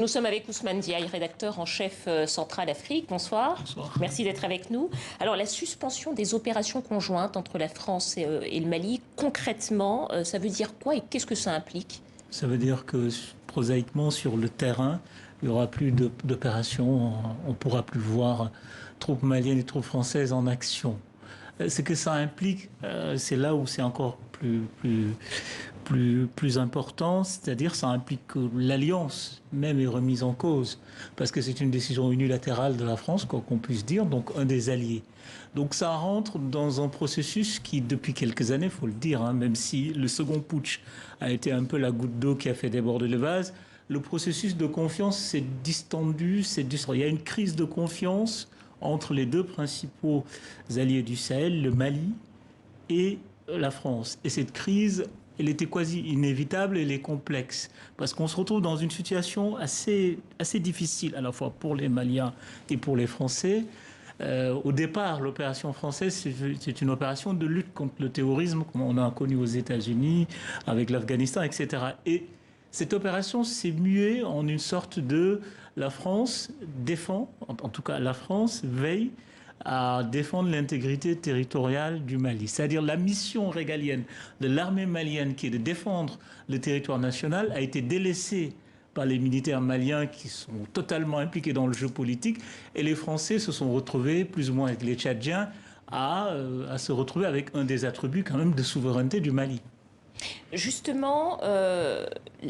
Nous sommes avec Ousmane Diaye, rédacteur en chef Central Afrique. Bonsoir. Bonsoir. Merci d'être avec nous. Alors, la suspension des opérations conjointes entre la France et le Mali, concrètement, ça veut dire quoi et qu'est-ce que ça implique? Ça veut dire que, prosaïquement, sur le terrain, il n'y aura plus d'opérations, on ne pourra plus voir troupes maliennes et troupes françaises en action. Ce que ça implique, c'est là où c'est encore plus important, c'est-à-dire ça implique que l'alliance même est remise en cause, parce que c'est une décision unilatérale de la France, quoi qu'on puisse dire, donc un des alliés. Donc ça rentre dans un processus qui, depuis quelques années, il faut le dire, hein, même si le second putsch a été un peu la goutte d'eau qui a fait déborder le vase, le processus de confiance s'est distendu, il y a une crise de confiance entre les deux principaux alliés du Sahel, le Mali et la France. Et cette crise, elle était quasi inévitable, elle est complexe, parce qu'on se retrouve dans une situation assez difficile, à la fois pour les Maliens et pour les Français. Au départ, l'opération française, c'est une opération de lutte contre le terrorisme, comme on a connu aux États-Unis, avec l'Afghanistan, etc. Et cette opération s'est muée en une sorte de la France défend, en tout cas la France veille à défendre l'intégrité territoriale du Mali. C'est-à-dire la mission régalienne de l'armée malienne qui est de défendre le territoire national a été délaissée par les militaires maliens qui sont totalement impliqués dans le jeu politique et les Français se sont retrouvés, plus ou moins avec les Tchadiens, à se retrouver avec un des attributs quand même de souveraineté du Mali. Justement,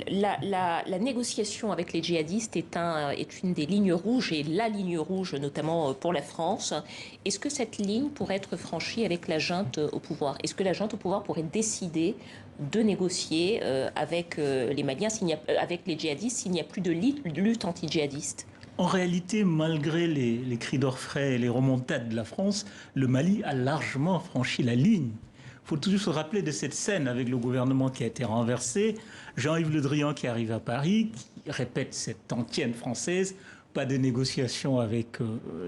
la négociation avec les djihadistes est une des lignes rouges et la ligne rouge, notamment pour la France. Est-ce que cette ligne pourrait être franchie avec la junte au pouvoir? Est-ce que la junte au pouvoir pourrait décider de négocier avec les Maliens, avec les djihadistes, s'il n'y a plus de lutte anti-djihadiste? En réalité, malgré les cris d'orfraie et les remontades de la France, le Mali a largement franchi la ligne. Il faut toujours se rappeler de cette scène avec le gouvernement qui a été renversé, Jean-Yves Le Drian qui arrive à Paris, qui répète cette antienne française, pas de négociation avec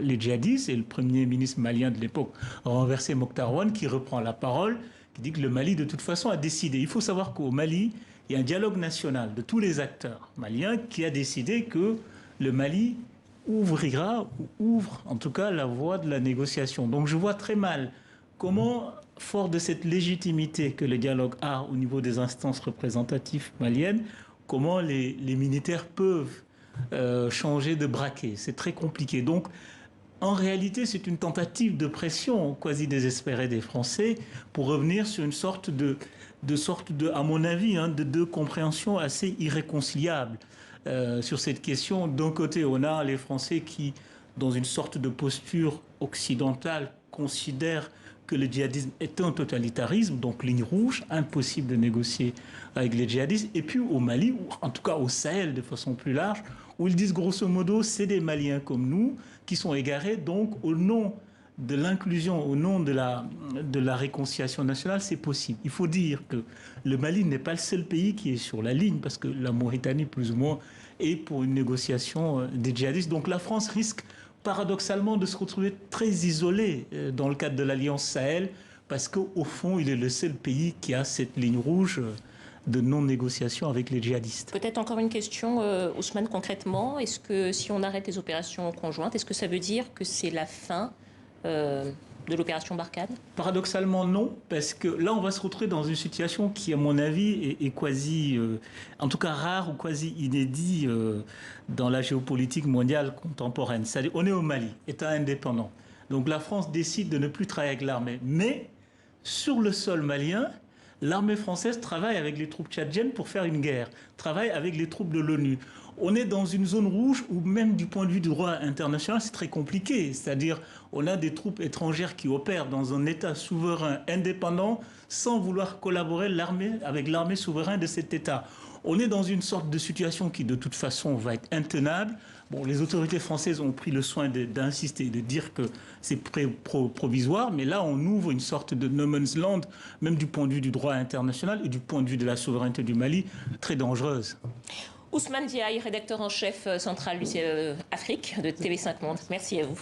les djihadistes, et le premier ministre malien de l'époque, renversé Mokhtar Ouane, qui reprend la parole, qui dit que le Mali de toute façon a décidé. Il faut savoir qu'au Mali, il y a un dialogue national de tous les acteurs maliens qui a décidé que le Mali ouvre en tout cas la voie de la négociation. Donc je vois très mal comment, fort de cette légitimité que le dialogue a au niveau des instances représentatives maliennes, comment les militaires peuvent changer de braquet. C'est très compliqué. Donc, en réalité, c'est une tentative de pression quasi désespérée des Français pour revenir sur une sorte à mon avis, hein, de compréhension assez irréconciliable sur cette question. D'un côté, on a les Français qui, dans une sorte de posture occidentale, considèrent que le djihadisme est un totalitarisme, donc ligne rouge, impossible de négocier avec les djihadistes. Et puis au Mali, ou en tout cas au Sahel de façon plus large, où ils disent grosso modo, c'est des Maliens comme nous qui sont égarés, donc au nom de l'inclusion, au nom de la réconciliation nationale, c'est possible. Il faut dire que le Mali n'est pas le seul pays qui est sur la ligne, parce que la Mauritanie, plus ou moins, est pour une négociation des djihadistes. Donc la France risque paradoxalement de se retrouver très isolée dans le cadre de l'Alliance Sahel, parce qu'au fond, il est le seul pays qui a cette ligne rouge de non-négociation avec les djihadistes. Peut-être encore une question, Ousmane, concrètement. Est-ce que si on arrête les opérations conjointes, est-ce que ça veut dire que c'est la fin de l'opération Barkhane? Paradoxalement, non, parce que là, on va se retrouver dans une situation qui, à mon avis, est quasi, en tout cas rare ou quasi inédit dans la géopolitique mondiale contemporaine. C'est-à-dire, on est au Mali, État indépendant. Donc la France décide de ne plus travailler avec l'armée. Mais sur le sol malien, l'armée française travaille avec les troupes tchadiennes pour faire une guerre, travaille avec les troupes de l'ONU. On est dans une zone rouge où même du point de vue du droit international, c'est très compliqué. C'est-à-dire, on a des troupes étrangères qui opèrent dans un État souverain indépendant sans vouloir collaborer avec l'armée souveraine de cet État. On est dans une sorte de situation qui, de toute façon, va être intenable. Bon, les autorités françaises ont pris le soin d'insister, de dire que c'est provisoire, mais là, on ouvre une sorte de no man's land, même du point de vue du droit international et du point de vue de la souveraineté du Mali, très dangereuse. Ousmane Diaye, rédacteur en chef Central Afrique de TV5 Monde. Merci à vous.